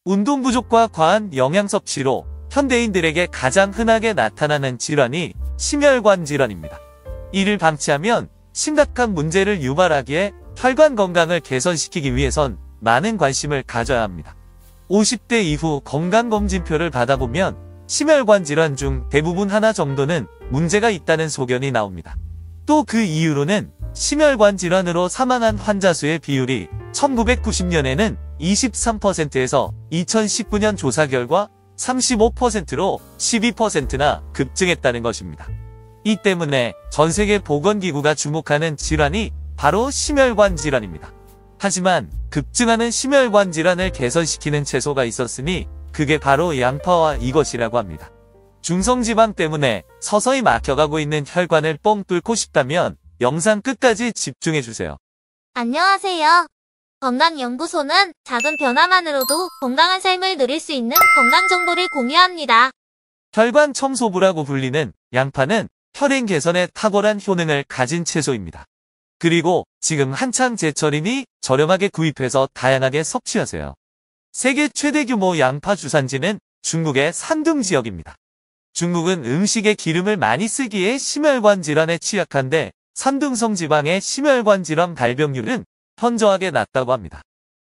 운동 부족과 과한 영양 섭취로 현대인들에게 가장 흔하게 나타나는 질환이 심혈관 질환입니다. 이를 방치하면 심각한 문제를 유발하기에 혈관 건강을 개선시키기 위해선 많은 관심을 가져야 합니다. 50대 이후 건강검진표를 받아보면 심혈관 질환 중 대부분 하나 정도는 문제가 있다는 소견이 나옵니다. 또 그 이유로는 심혈관 질환으로 사망한 환자 수의 비율이 1990년에는 23%에서 2019년 조사 결과 35%로 12%나 급증했다는 것입니다. 이 때문에 전세계 보건기구가 주목하는 질환이 바로 심혈관 질환입니다. 하지만 급증하는 심혈관 질환을 개선시키는 채소가 있었으니 그게 바로 양파와 이것이라고 합니다. 중성지방 때문에 서서히 막혀가고 있는 혈관을 뻥 뚫고 싶다면 영상 끝까지 집중해주세요. 안녕하세요. 건강연구소는 작은 변화만으로도 건강한 삶을 누릴 수 있는 건강 정보를 공유합니다. 혈관 청소부라고 불리는 양파는 혈행 개선에 탁월한 효능을 가진 채소입니다. 그리고 지금 한창 제철이니 저렴하게 구입해서 다양하게 섭취하세요. 세계 최대 규모 양파 주산지는 중국의 산둥 지역입니다. 중국은 음식에 기름을 많이 쓰기에 심혈관 질환에 취약한데 산둥성 지방의 심혈관 질환 발병률은 현저하게 낮다고 합니다.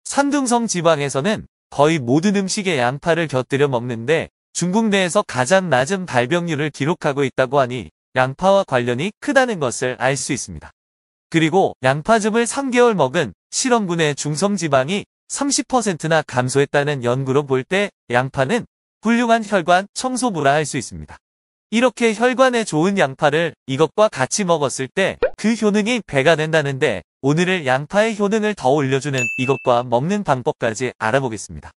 산둥성 지방에서는 거의 모든 음식에 양파를 곁들여 먹는데 중국 내에서 가장 낮은 발병률을 기록하고 있다고 하니 양파와 관련이 크다는 것을 알 수 있습니다. 그리고 양파즙을 3개월 먹은 실험군의 중성지방이 30%나 감소했다는 연구로 볼 때 양파는 훌륭한 혈관 청소부라 할 수 있습니다. 이렇게 혈관에 좋은 양파를 이것과 같이 먹었을 때 그 효능이 배가 된다는데 오늘은 양파의 효능을 더 올려주는 이것과 먹는 방법까지 알아보겠습니다.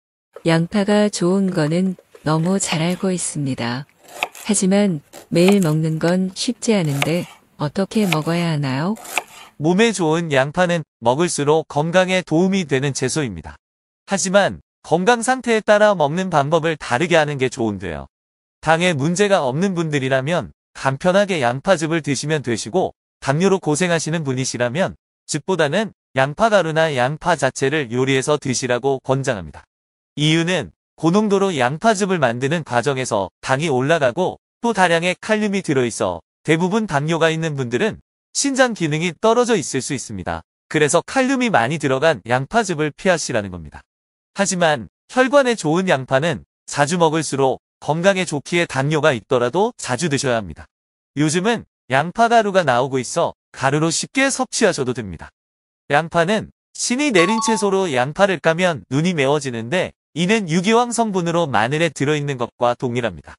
양파가 좋은 거는 너무 잘 알고 있습니다. 하지만 매일 먹는 건 쉽지 않은데 어떻게 먹어야 하나요? 몸에 좋은 양파는 먹을수록 건강에 도움이 되는 채소입니다. 하지만 건강 상태에 따라 먹는 방법을 다르게 하는 게 좋은데요. 당에 문제가 없는 분들이라면 간편하게 양파즙을 드시면 되시고 당뇨로 고생하시는 분이시라면 즙보다는 양파가루나 양파 자체를 요리해서 드시라고 권장합니다. 이유는 고농도로 양파즙을 만드는 과정에서 당이 올라가고 또 다량의 칼륨이 들어있어 대부분 당뇨가 있는 분들은 신장 기능이 떨어져 있을 수 있습니다. 그래서 칼륨이 많이 들어간 양파즙을 피하시라는 겁니다. 하지만 혈관에 좋은 양파는 자주 먹을수록 건강에 좋기에 당뇨가 있더라도 자주 드셔야 합니다. 요즘은 양파가루가 나오고 있어 가루로 쉽게 섭취하셔도 됩니다. 양파는 신이 내린 채소로 양파를 까면 눈이 매워지는데 이는 유기황 성분으로 마늘에 들어있는 것과 동일합니다.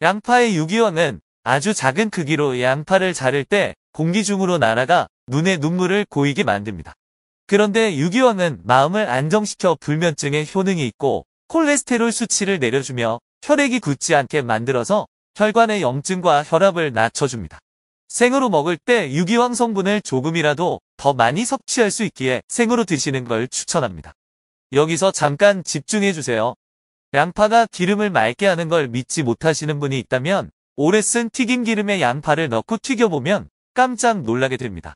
양파의 유기황은 아주 작은 크기로 양파를 자를 때 공기 중으로 날아가 눈에 눈물을 고이게 만듭니다. 그런데 유기황은 마음을 안정시켜 불면증에 효능이 있고 콜레스테롤 수치를 내려주며 혈액이 굳지 않게 만들어서 혈관의 염증과 혈압을 낮춰줍니다. 생으로 먹을 때 유기황 성분을 조금이라도 더 많이 섭취할 수 있기에 생으로 드시는 걸 추천합니다. 여기서 잠깐 집중해주세요. 양파가 기름을 맑게 하는 걸 믿지 못하시는 분이 있다면 오래 쓴 튀김기름에 양파를 넣고 튀겨보면 깜짝 놀라게 됩니다.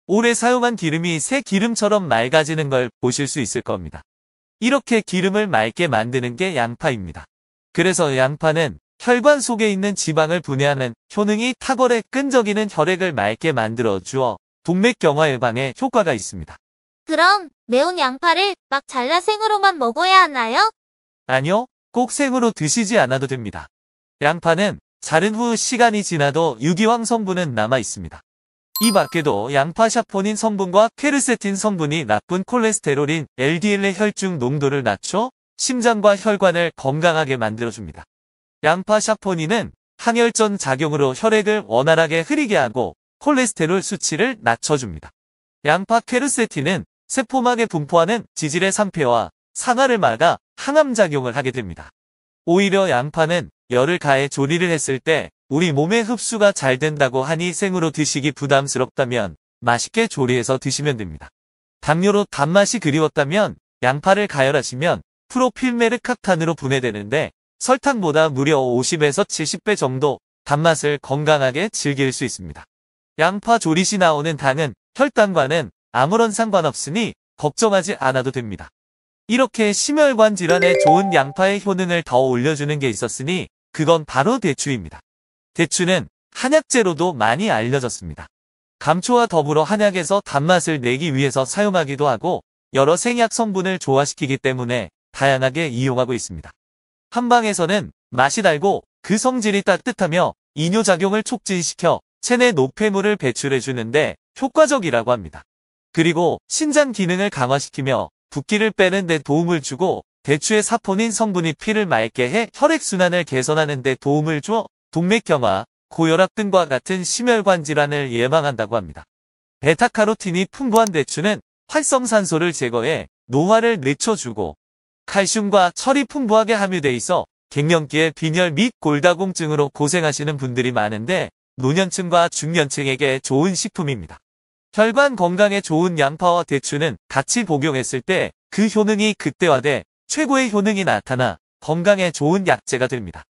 오래 사용한 기름이 새 기름처럼 맑아지는 걸 보실 수 있을 겁니다. 이렇게 기름을 맑게 만드는 게 양파입니다. 그래서 양파는 혈관 속에 있는 지방을 분해하는 효능이 탁월해 끈적이는 혈액을 맑게 만들어 주어 동맥경화 예방에 효과가 있습니다. 그럼 매운 양파를 막 잘라 생으로만 먹어야 하나요? 아니요, 꼭 생으로 드시지 않아도 됩니다. 양파는 자른 후 시간이 지나도 유기황 성분은 남아 있습니다. 이 밖에도 양파 샤포닌 성분과 퀘르세틴 성분이 나쁜 콜레스테롤인 LDL의 혈중 농도를 낮춰 심장과 혈관을 건강하게 만들어줍니다. 양파 샤포닌은 항혈전 작용으로 혈액을 원활하게 흐르게 하고 콜레스테롤 수치를 낮춰줍니다. 양파 퀘르세틴은 세포막에 분포하는 지질의 산패와 산화를 막아 항암작용을 하게 됩니다. 오히려 양파는 열을 가해 조리를 했을 때 우리 몸에 흡수가 잘 된다고 하니 생으로 드시기 부담스럽다면 맛있게 조리해서 드시면 됩니다. 당뇨로 단맛이 그리웠다면 양파를 가열하시면 프로필메르카탄으로 분해되는데 설탕보다 무려 50에서 70배 정도 단맛을 건강하게 즐길 수 있습니다. 양파 조리 시 나오는 당은 혈당과는 아무런 상관없으니 걱정하지 않아도 됩니다. 이렇게 심혈관 질환에 좋은 양파의 효능을 더 올려주는 게 있었으니 그건 바로 대추입니다. 대추는 한약재로도 많이 알려졌습니다. 감초와 더불어 한약에서 단맛을 내기 위해서 사용하기도 하고 여러 생약 성분을 조화시키기 때문에 다양하게 이용하고 있습니다. 한방에서는 맛이 달고 그 성질이 따뜻하며 이뇨작용을 촉진시켜 체내 노폐물을 배출해주는데 효과적이라고 합니다. 그리고 신장 기능을 강화시키며 붓기를 빼는 데 도움을 주고 대추의 사포닌 성분이 피를 맑게 해 혈액순환을 개선하는 데 도움을 줘 동맥경화, 고혈압 등과 같은 심혈관 질환을 예방한다고 합니다. 베타카로틴이 풍부한 대추는 활성산소를 제거해 노화를 늦춰주고 칼슘과 철이 풍부하게 함유돼 있어 갱년기의 빈혈 및 골다공증으로 고생하시는 분들이 많은데 노년층과 중년층에게 좋은 식품입니다. 혈관 건강에 좋은 양파와 대추는 같이 복용했을 때 그 효능이 극대화돼 최고의 효능이 나타나 건강에 좋은 약재가 됩니다.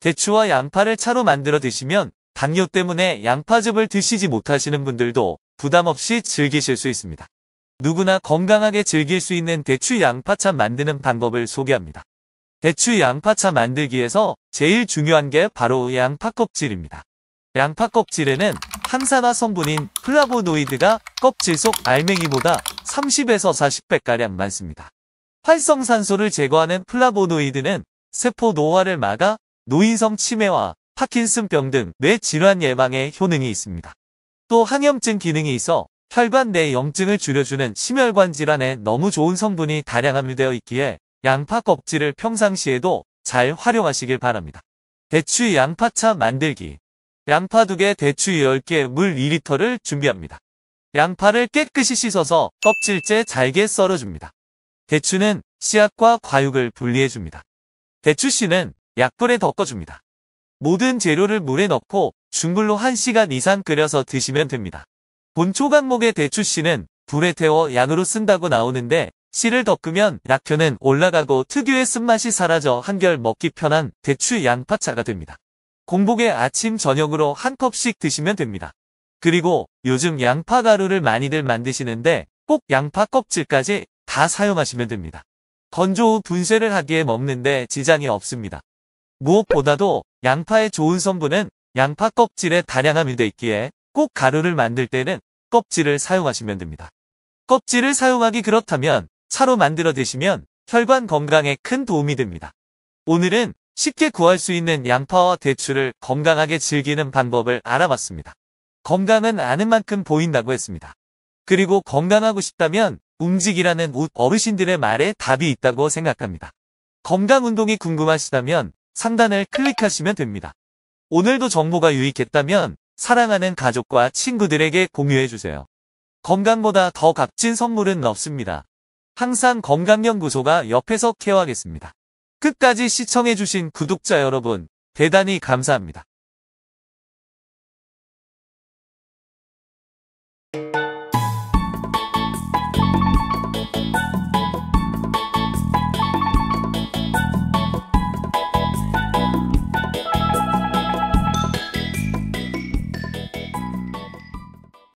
대추와 양파를 차로 만들어 드시면 당뇨 때문에 양파즙을 드시지 못하시는 분들도 부담 없이 즐기실 수 있습니다. 누구나 건강하게 즐길 수 있는 대추 양파차 만드는 방법을 소개합니다. 대추 양파차 만들기에서 제일 중요한 게 바로 양파 껍질입니다. 양파 껍질에는 항산화 성분인 플라보노이드가 껍질 속 알맹이보다 30에서 40배가량 많습니다. 활성산소를 제거하는 플라보노이드는 세포 노화를 막아 노인성 치매와 파킨슨병 등 뇌 질환 예방에 효능이 있습니다. 또 항염증 기능이 있어 혈관 내 염증을 줄여주는 심혈관 질환에 너무 좋은 성분이 다량 함유되어 있기에 양파 껍질을 평상시에도 잘 활용하시길 바랍니다. 대추 양파차 만들기. 양파 2개, 대추 10개, 물 2리터를 준비합니다. 양파를 깨끗이 씻어서 껍질째 잘게 썰어줍니다. 대추는 씨앗과 과육을 분리해줍니다. 대추씨는 약불에 덮어줍니다. 모든 재료를 물에 넣고 중불로 1시간 이상 끓여서 드시면 됩니다. 본초 강목의 대추씨는 불에 태워 약으로 쓴다고 나오는데 씨를 덮으면 약효는 올라가고 특유의 쓴맛이 사라져 한결 먹기 편한 대추 양파차가 됩니다. 공복에 아침 저녁으로 한 컵씩 드시면 됩니다. 그리고 요즘 양파 가루를 많이들 만드시는데 꼭 양파 껍질까지 다 사용하시면 됩니다. 건조 후 분쇄를 하기에 먹는데 지장이 없습니다. 무엇보다도 양파의 좋은 성분은 양파 껍질에 다량 함유되어 있기에 꼭 가루를 만들 때는 껍질을 사용하시면 됩니다. 껍질을 사용하기 그렇다면 차로 만들어 드시면 혈관 건강에 큰 도움이 됩니다. 오늘은 쉽게 구할 수 있는 양파와 대추를 건강하게 즐기는 방법을 알아봤습니다. 건강은 아는 만큼 보인다고 했습니다. 그리고 건강하고 싶다면 움직이라는 어르신들의 말에 답이 있다고 생각합니다. 건강운동이 궁금하시다면 상단을 클릭하시면 됩니다. 오늘도 정보가 유익했다면 사랑하는 가족과 친구들에게 공유해주세요. 건강보다 더 값진 선물은 없습니다. 항상 건강연구소가 옆에서 케어하겠습니다. 끝까지 시청해주신 구독자 여러분, 대단히 감사합니다.